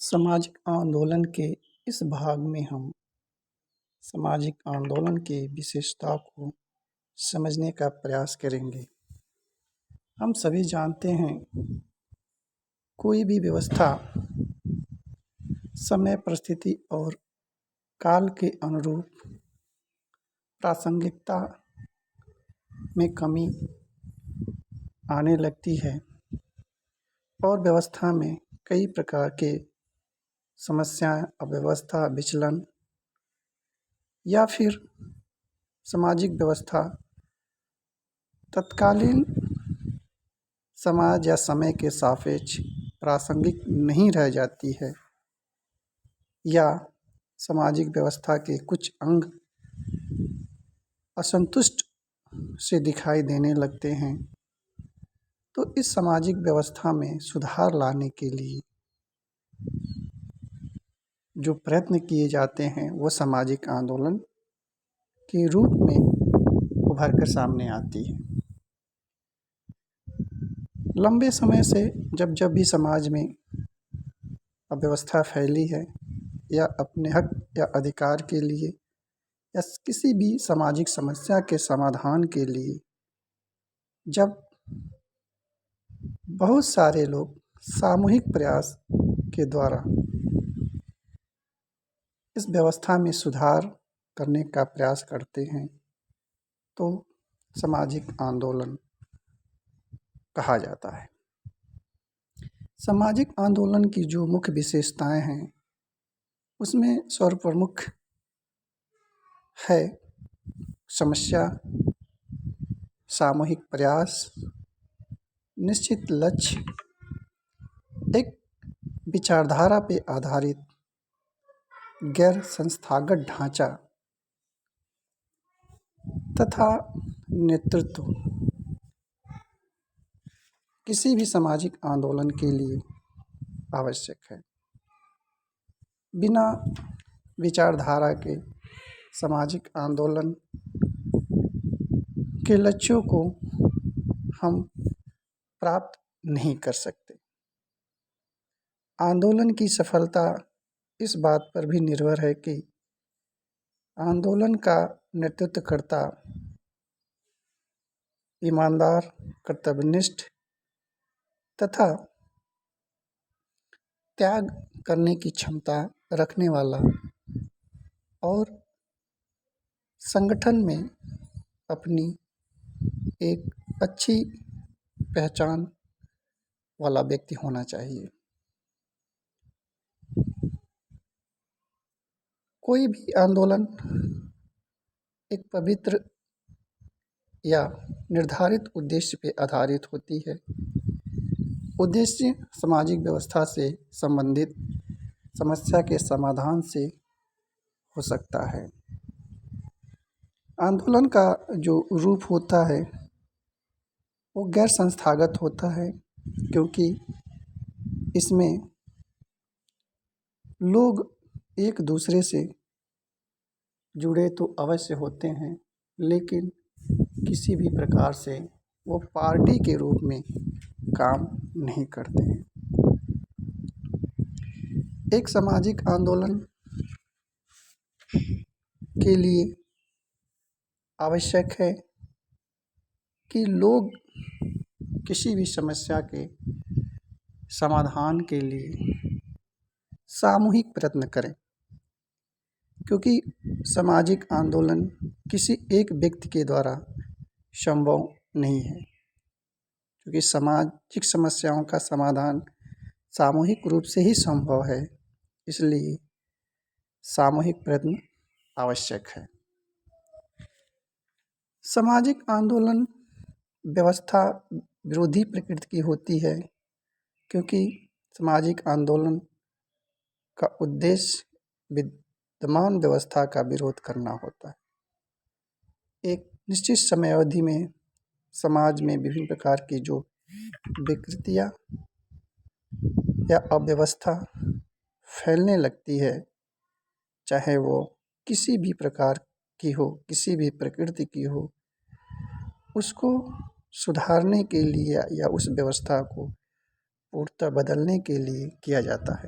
सामाजिक आंदोलन के इस भाग में हम सामाजिक आंदोलन की विशेषता को समझने का प्रयास करेंगे। हम सभी जानते हैं, कोई भी व्यवस्था समय, परिस्थिति और काल के अनुरूप प्रासंगिकता में कमी आने लगती है और व्यवस्था में कई प्रकार के समस्याएं, अव्यवस्था, विचलन या फिर सामाजिक व्यवस्था तत्कालीन समाज या समय के सापेक्ष प्रासंगिक नहीं रह जाती है या सामाजिक व्यवस्था के कुछ अंग असंतुष्ट से दिखाई देने लगते हैं। तो इस सामाजिक व्यवस्था में सुधार लाने के लिए जो प्रयत्न किए जाते हैं वो सामाजिक आंदोलन के रूप में उभर कर सामने आती है। लंबे समय से जब भी समाज में अव्यवस्था फैली है या अपने हक या अधिकार के लिए या किसी भी सामाजिक समस्या के समाधान के लिए जब बहुत सारे लोग सामूहिक प्रयास के द्वारा इस व्यवस्था में सुधार करने का प्रयास करते हैं तो सामाजिक आंदोलन कहा जाता है। सामाजिक आंदोलन की जो मुख्य विशेषताएं हैं उसमें सर्वप्रमुख है समस्या, सामूहिक प्रयास, निश्चित लक्ष्य, एक विचारधारा पे आधारित गैर संस्थागत ढांचा तथा नेतृत्व। किसी भी सामाजिक आंदोलन के लिए आवश्यक है। बिना विचारधारा के सामाजिक आंदोलन के लक्ष्यों को हम प्राप्त नहीं कर सकते। आंदोलन की सफलता इस बात पर भी निर्भर है कि आंदोलन का नेतृत्वकर्ता ईमानदार, कर्तव्यनिष्ठ तथा त्याग करने की क्षमता रखने वाला और संगठन में अपनी एक अच्छी पहचान वाला व्यक्ति होना चाहिए। कोई भी आंदोलन एक पवित्र या निर्धारित उद्देश्य पे आधारित होती है। उद्देश्य सामाजिक व्यवस्था से संबंधित समस्या के समाधान से हो सकता है। आंदोलन का जो रूप होता है वो गैर संस्थागत होता है, क्योंकि इसमें लोग एक दूसरे से जुड़े तो अवश्य होते हैं, लेकिन किसी भी प्रकार से वो पार्टी के रूप में काम नहीं करते हैं। एक सामाजिक आंदोलन के लिए आवश्यक है कि लोग किसी भी समस्या के समाधान के लिए सामूहिक प्रयत्न करें, क्योंकि सामाजिक आंदोलन किसी एक व्यक्ति के द्वारा संभव नहीं है, क्योंकि सामाजिक समस्याओं का समाधान सामूहिक रूप से ही संभव है। इसलिए सामूहिक प्रयत्न आवश्यक है। सामाजिक आंदोलन व्यवस्था विरोधी प्रकृति की होती है, क्योंकि सामाजिक आंदोलन का उद्देश्य विद्यमान व्यवस्था का विरोध करना होता है। एक निश्चित समय अवधि में समाज में विभिन्न प्रकार की जो विकृतियाँ या अव्यवस्था फैलने लगती है, चाहे वो किसी भी प्रकार की हो, किसी भी प्रकृति की हो, उसको सुधारने के लिए या उस व्यवस्था को पूर्णतः बदलने के लिए किया जाता है।